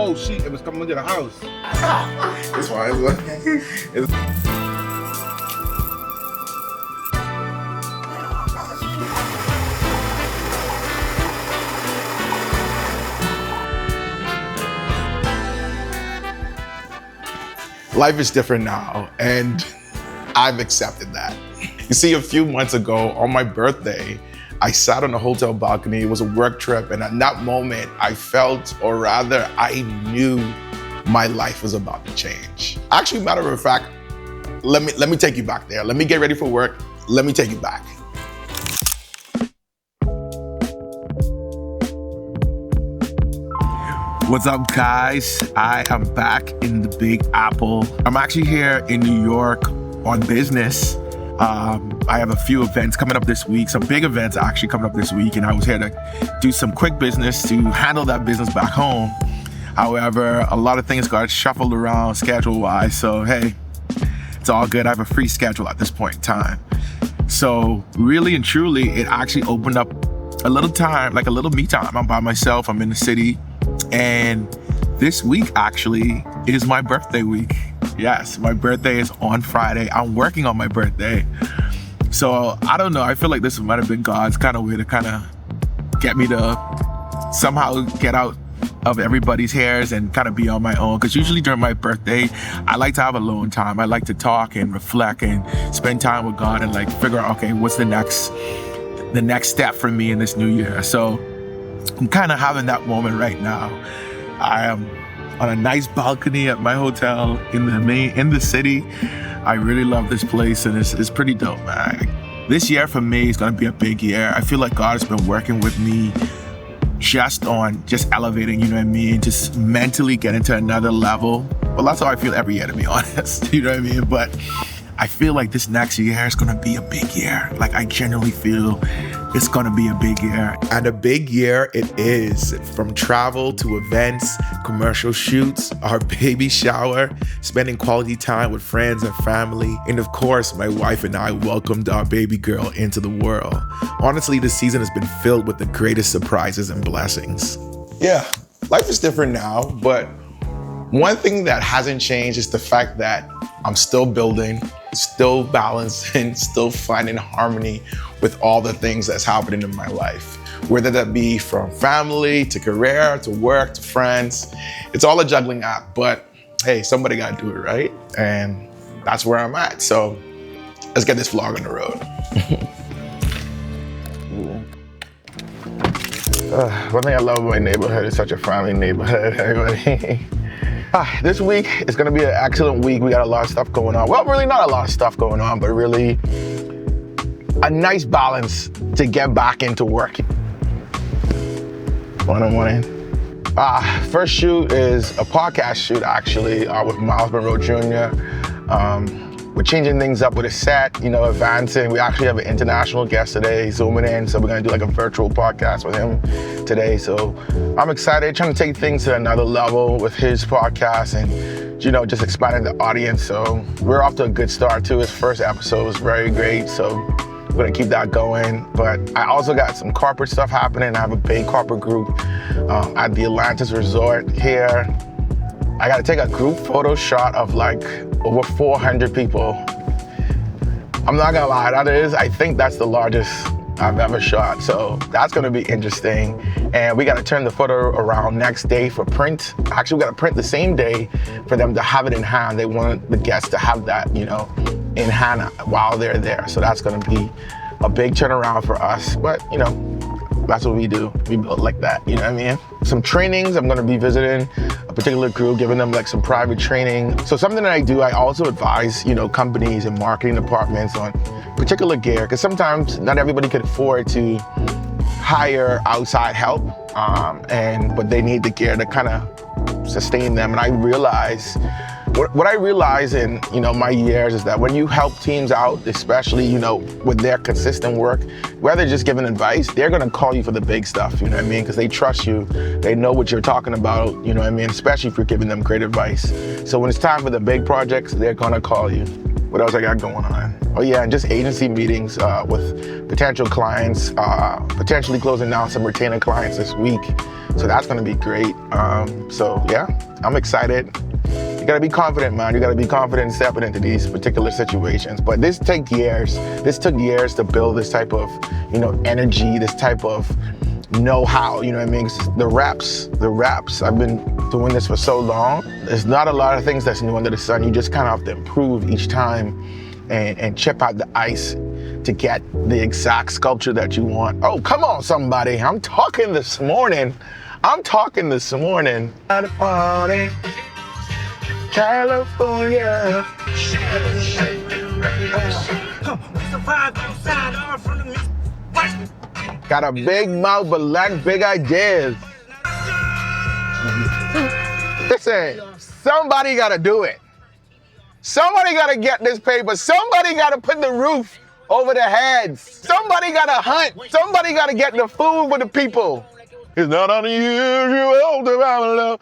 Oh shit, it was coming into the house. It's fine. Life is different now, and I've accepted that. You see, a few months ago on my birthday, I sat on a hotel balcony. It was a work trip, and at that moment, I felt, or rather, I knew my life was about to change. Actually, matter of fact, let me take you back there. Let me get ready for work. Let me take you back. What's up, guys? I am back in the Big Apple. I'm actually here in New York on business. I have a few events coming up this week, some big events actually coming up this week, and I was here to do some quick business to handle that business back home. However, a lot of things got shuffled around schedule-wise, so hey, it's all good. I have a free schedule at this point in time. So really and truly, it actually opened up a little time, like a little me time. I'm by myself, I'm in the city, and this week actually is my birthday week. Yes, my birthday is on Friday. I'm working on my birthday. So I don't know, I feel like this might have been God's kind of way to kind of get me to somehow get out of everybody's hairs and kind of be on my own. Because usually during my birthday, I like to have alone time. I like to talk and reflect and spend time with God and like figure out, okay, what's the next step for me in this new year. So I'm kind of having that moment right now. I am on a nice balcony at my hotel in the city. I really love this place, and it's pretty dope, man. This year for me is gonna be a big year. I feel like God has been working with me just elevating, you know what I mean? Just mentally getting to another level. Well, that's how I feel every year, to be honest, you know what I mean? But I feel like this next year is gonna be a big year. Like, I genuinely feel it's gonna be a big year. And a big year it is, from travel to events, commercial shoots, our baby shower, spending quality time with friends and family, and of course, my wife and I welcomed our baby girl into the world. Honestly, this season has been filled with the greatest surprises and blessings. Yeah, life is different now, but one thing that hasn't changed is the fact that I'm still building, still balancing, still finding harmony with all the things that's happening in my life. Whether that be from family to career to work to friends, it's all a juggling act, but hey, somebody gotta do it, right? And that's where I'm at. So let's get this vlog on the road. One thing I love about my neighborhood is such a friendly neighborhood, everybody. This week is gonna be an excellent week. We got a lot of stuff going on. Well, really not a lot of stuff going on, but really a nice balance to get back into work. Morning. First shoot is a podcast shoot, actually, with Miles Monroe Jr. We're changing things up with a set, advancing. We actually have an international guest today, zooming in, so we're gonna do like a virtual podcast with him today. So I'm excited, trying to take things to another level with his podcast and, just expanding the audience. So we're off to a good start too. His first episode was very great, so we're gonna keep that going. But I also got some corporate stuff happening. I have a big corporate group at the Atlantis Resort here. I gotta take a group photo shot of like over 400 people. I'm not gonna lie, I think that's the largest I've ever shot. So that's gonna be interesting. And we gotta turn the photo around next day for print. Actually, we gotta print the same day for them to have it in hand. They want the guests to have that, in hand while they're there. So that's gonna be a big turnaround for us. But, that's what we do. We build like that, you know what I mean? Some trainings, I'm gonna be visiting a particular group, giving them like some private training. So something that I do, I also advise, companies and marketing departments on particular gear, because sometimes not everybody can afford to hire outside help, but they need the gear to kind of sustain them. And I realize, what I realize in my years is that when you help teams out, especially with their consistent work, rather just giving advice, they're gonna call you for the big stuff, you know what I mean? Because they trust you, they know what you're talking about, you know what I mean? Especially if you're giving them great advice. So when it's time for the big projects, they're gonna call you. What else I got going on? Oh yeah, and just agency meetings with potential clients, potentially closing down some retainer clients this week. So that's gonna be great. So yeah, I'm excited. You gotta be confident, man. You gotta be confident stepping into these particular situations. But this took years. This took years to build this type of, energy, this type of know-how, you know what I mean? The reps, I've been doing this for so long. There's not a lot of things that's new under the sun. You just kind of have to improve each time and chip out the ice to get the exact sculpture that you want. Oh, come on, somebody. I'm talking this morning. At a party, California. Got a big mouth but lack big ideas. Listen, somebody gotta do it. Somebody gotta get this paper. Somebody gotta put the roof over their heads. Somebody gotta hunt. Somebody gotta get the food for the people. It's not unusual to have love.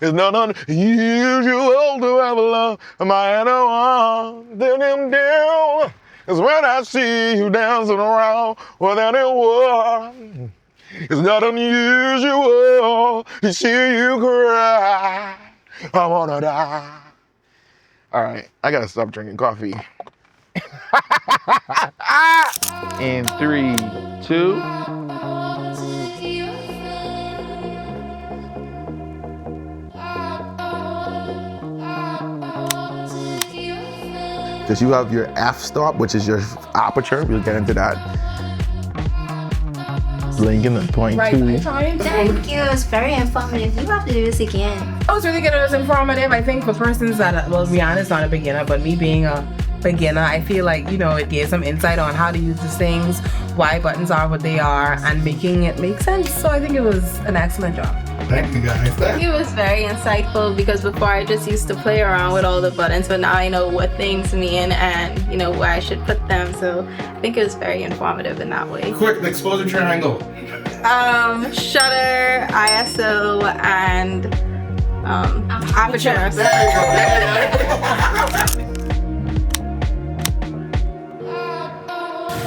It's not unusual to have love. It's when I see you dancing around with anyone. It's not unusual to see you cry. I wanna die. All right, I gotta stop drinking coffee. In 3, 2. Because you have your f-stop, which is your aperture. We'll get into that. Blinking at point 2. Thank you. It's very informative. You have to do this again. I was really good. It was informative. I think for persons that, well, Rihanna's not a beginner, but me being a beginner, I feel like, it gave some insight on how to use these things, why buttons are what they are, and making it make sense. So I think it was an excellent job. Thank you, guys. It was very insightful because before I just used to play around with all the buttons, but now I know what things mean and, where I should put them. So I think it was very informative in that way. Quick, the exposure triangle. Shutter, ISO, and aperture.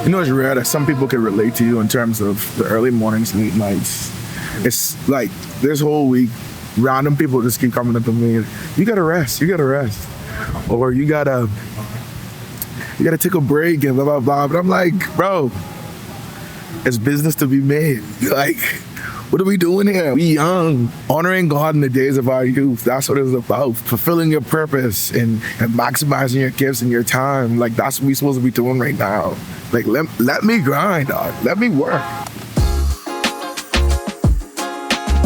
It's rare that some people can relate to you in terms of the early mornings, late nights. It's like this whole week, random people just keep coming up to me. You gotta rest. Or you gotta take a break and blah, blah, blah. But I'm like, bro, it's business to be made. Like, what are we doing here? We young, honoring God in the days of our youth. That's what it's about. Fulfilling your purpose and maximizing your gifts and your time. Like, that's what we're supposed to be doing right now. Like, let me grind, dog. Let me work.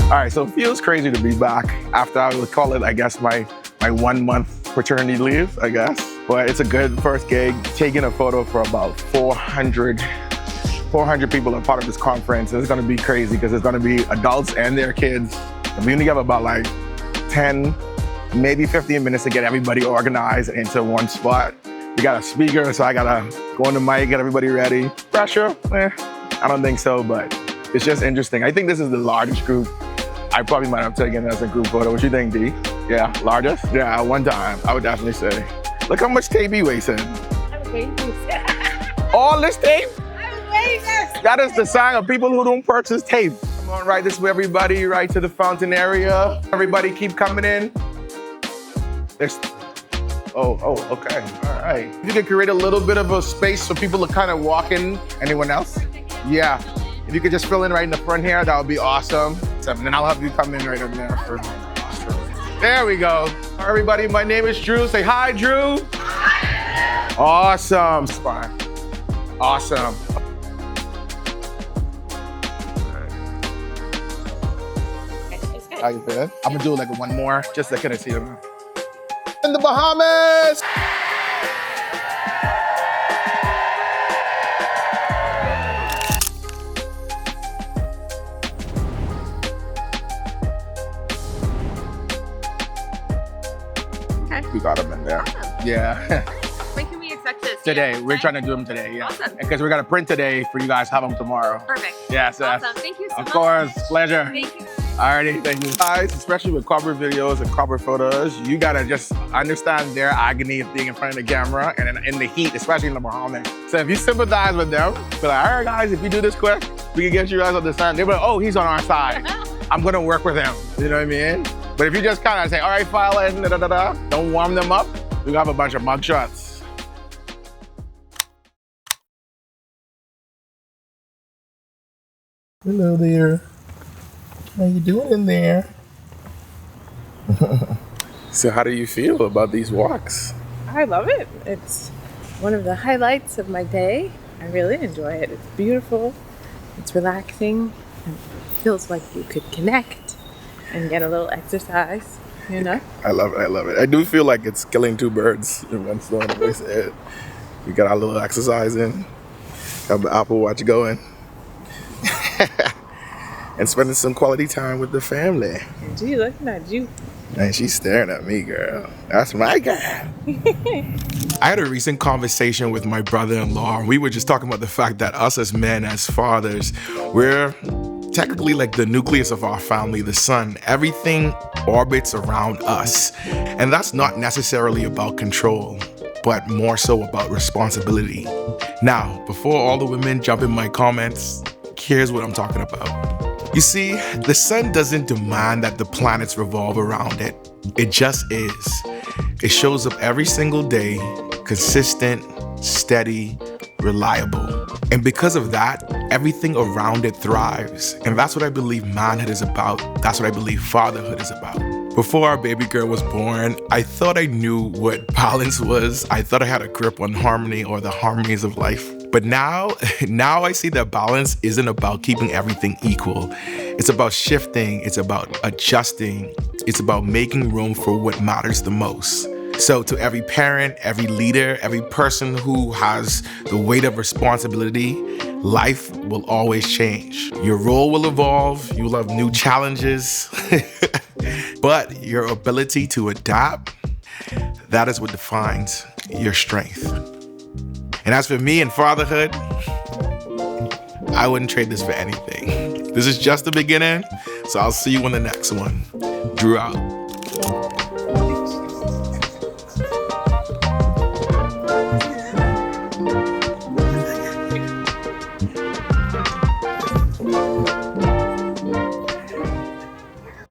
All right, so it feels crazy to be back after, I would call it, I guess, my 1 month paternity leave, I guess. But it's a good first gig, taking a photo for about 400 people are part of this conference. It's gonna be crazy because it's gonna be adults and their kids. And we only have about like 10, maybe 15 minutes to get everybody organized into one spot. We got a speaker, so I gotta go on the mic, get everybody ready. Pressure? I don't think so, but it's just interesting. I think this is the largest group I probably might have taken as a group photo. What you think, D? Yeah, largest? Yeah, one time, I would definitely say. Look how much tape he wasting. All this tape? That is the sign of people who don't purchase tape. I'm gonna write this with everybody, right to the fountain area. Everybody keep coming in. Okay, all right. If you could create a little bit of a space so people are kind of walking. Anyone else? Yeah. If you could just fill in right in the front here, that would be awesome. And then I'll have you come in right in there for. There we go. Everybody, my name is Drew. Say hi, Drew. Awesome. Fine. Awesome. How you feel? I'm gonna do like one more, just so I can see them. In the Bahamas! Okay. We got them in there. Awesome. Yeah. When can we expect this? Today. We're trying to do them today, yeah. Awesome. Because we're gonna print today for you guys, have them tomorrow. Perfect. Yes, yes. Awesome. Thank you so much. Of course, pleasure. Thank you. Alrighty, thank you. Guys, especially with cover videos and cover photos, you gotta just understand their agony of being in front of the camera and in the heat, especially in the Bahamas. So if you sympathize with them, be like, all right guys, if you do this quick, we can get you guys on the sun. They'll be like, oh, he's on our side. I'm gonna work with him, you know what I mean? But if you just kind of say, all right, file in, don't warm them up, we have a bunch of mug shots. Hello there. How you doing in there? So how do you feel about these walks? I love it. It's one of the highlights of my day. I really enjoy it. It's beautiful. It's relaxing. It feels like you could connect and get a little exercise, you know? I love it. I love it. I do feel like it's killing two birds in one stone. Like I said. We got our little exercise in. Have the Apple Watch going. And spending some quality time with the family. Gee, looking at you. And she's staring at me, girl. That's my guy. I had a recent conversation with my brother-in-law. We were just talking about the fact that us as men, as fathers, we're technically like the nucleus of our family, the sun. Everything orbits around us. And that's not necessarily about control, but more so about responsibility. Now, before all the women jump in my comments, here's what I'm talking about. You see, the sun doesn't demand that the planets revolve around it. It just is. It shows up every single day, consistent, steady, reliable. And because of that, everything around it thrives. And that's what I believe manhood is about. That's what I believe fatherhood is about. Before our baby girl was born, I thought I knew what balance was. I thought I had a grip on harmony or the harmonies of life. But now I see that balance isn't about keeping everything equal. It's about shifting, it's about adjusting, it's about making room for what matters the most. So to every parent, every leader, every person who has the weight of responsibility, life will always change. Your role will evolve, you'll have new challenges, but your ability to adapt, that is what defines your strength. And as for me and fatherhood, I wouldn't trade this for anything. This is just the beginning, so I'll see you on the next one. Drew out.